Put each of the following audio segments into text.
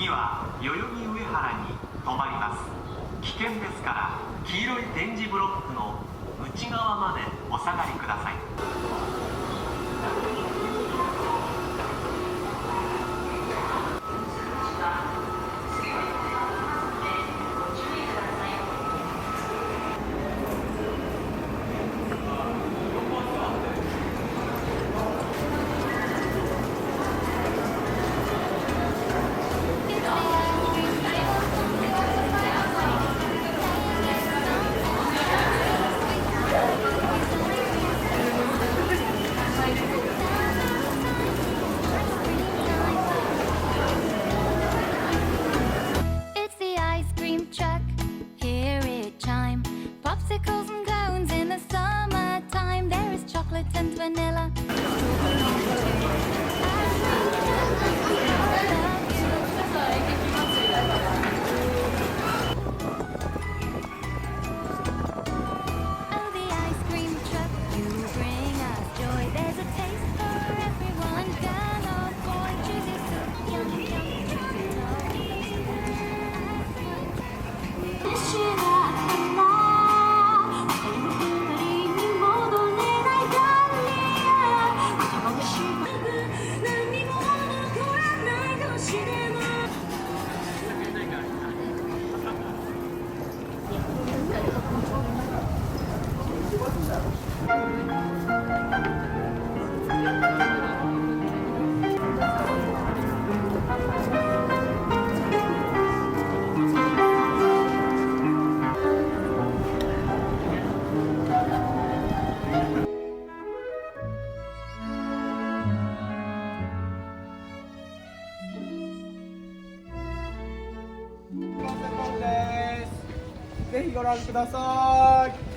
次は代々木上原に止まります。危険ですから黄色い点字ブロックの内側までお下がりください。It's the ice cream truck, hear it chime. Popsicles and cones in the summertime. There is chocolate and vanilla. Oh, the ice cream truck, you bring us joy. There's a taste for everyone. Girl or boy, choose your soup. Yum, yum, choose yourぜひご覧ください。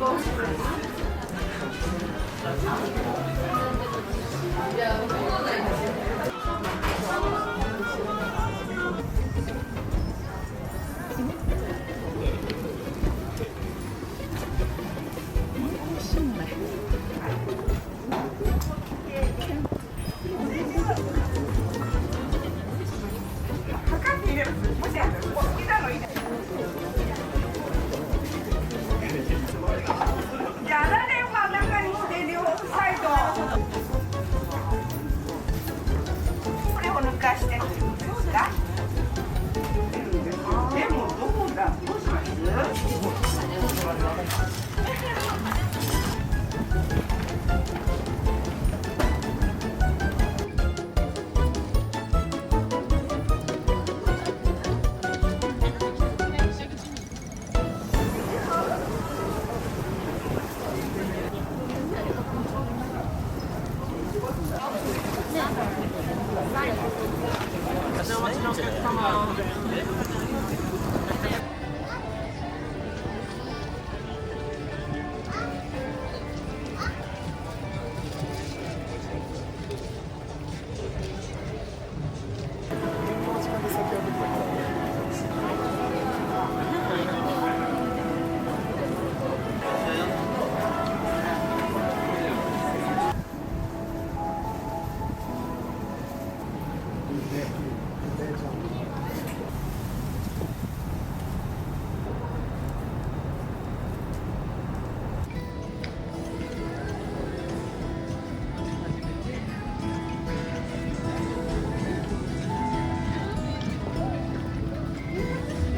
じゃあ、ラレンは中にして両サイド。これを抜かしてということですか。でも、どこだ。どうします。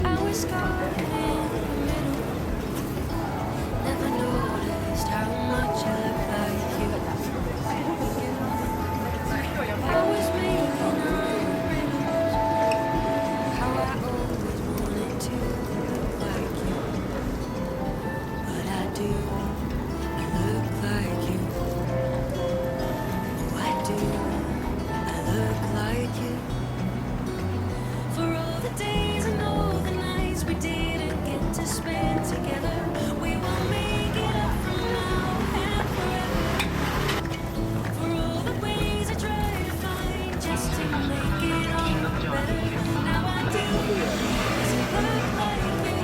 I was caught in the middle. Never noticed how much I look like you. I was making riddles. How I always wanted to look like you. But I do. I look like you. Oh, I do. I look like you. For all the days and all the nights we didn't get to spend together, we will make it up from now and forever. For all the ways I try to find just to make it all look better, now I do. 'Cause I look like you.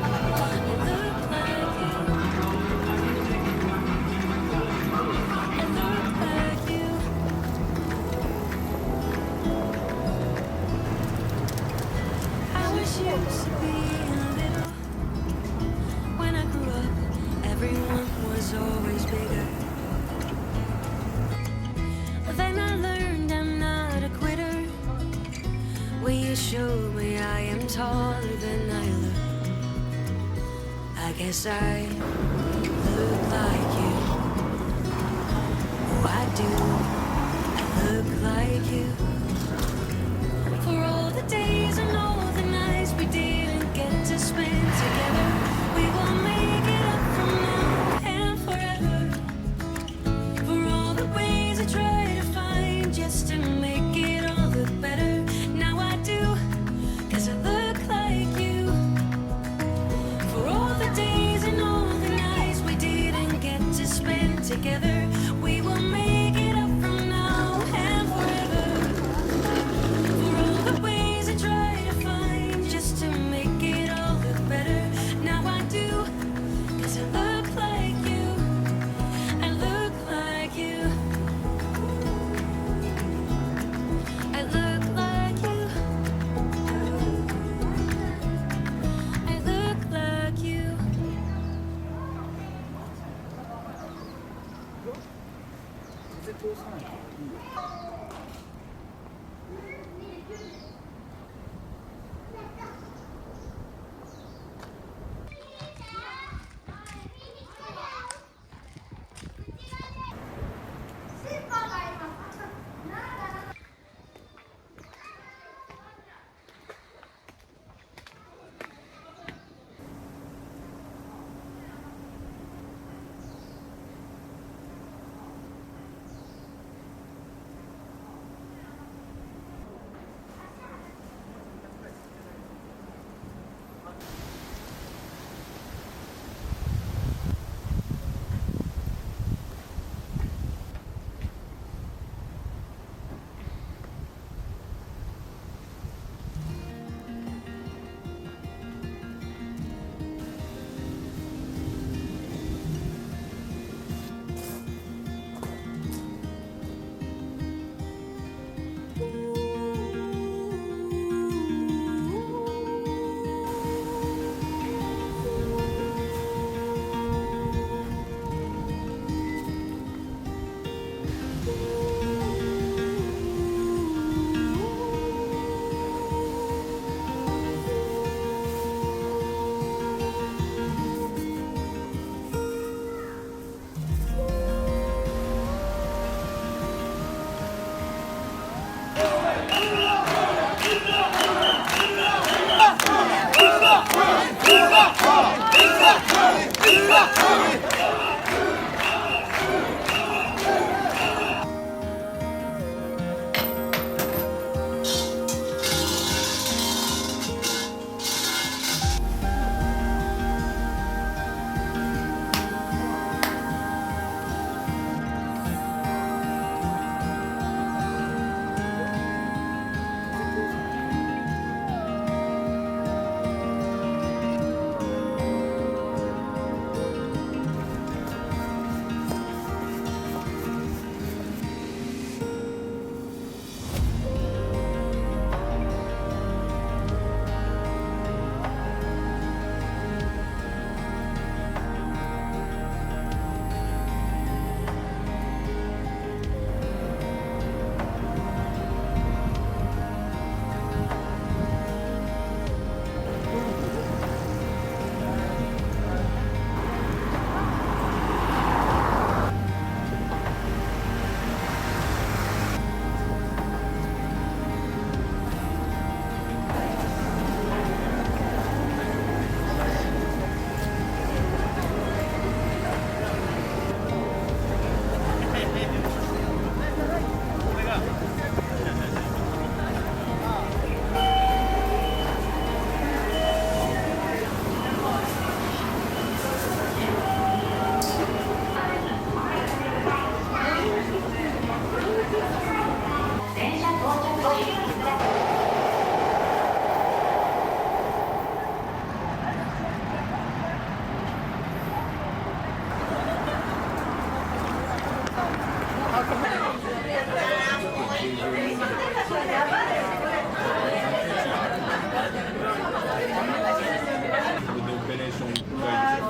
I look like you. I look like you. I was used to being little. When I grew up, everyone was always bigger. But then I learned I'm not a quitter. Well, you showed me I am taller than I look. I guess I look like you. Oh, I do. I look like you. For all the days and all the nights we didn't get to spend together, we will make it up from now and forever. For all the ways I try to find just to make it all look better, now I do. 'Cause I look like you. For all the days and all the nights we didn't get to spend together, we will make it up from now and forever. For all the ways I try to find just to make it all look better, now I do. 'Cause I look like you. I look like you. I look like you. I look like you.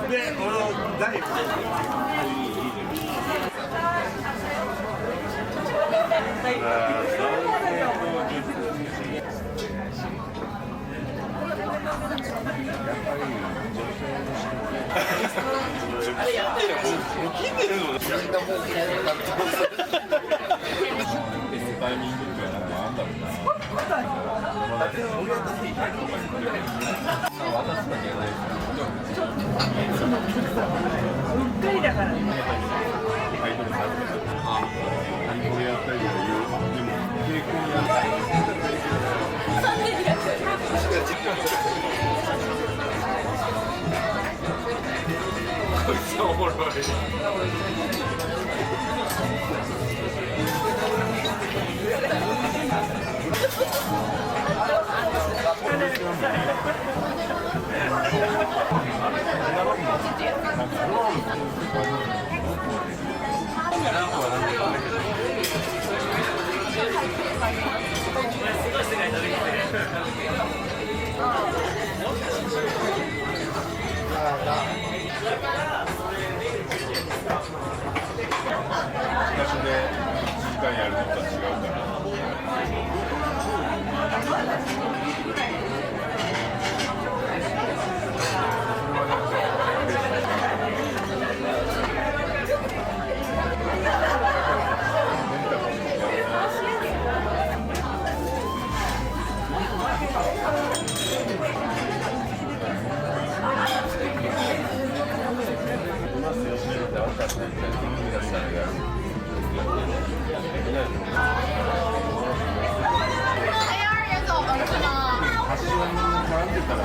で、この第タイミングっていうのはあんだろうな。ゆっくりだからね。アイドルさんとか、これやったりとかいう、でも、傾向にあこいつおもろい。昔で1時間やるのとは違うから。橋を並んでたら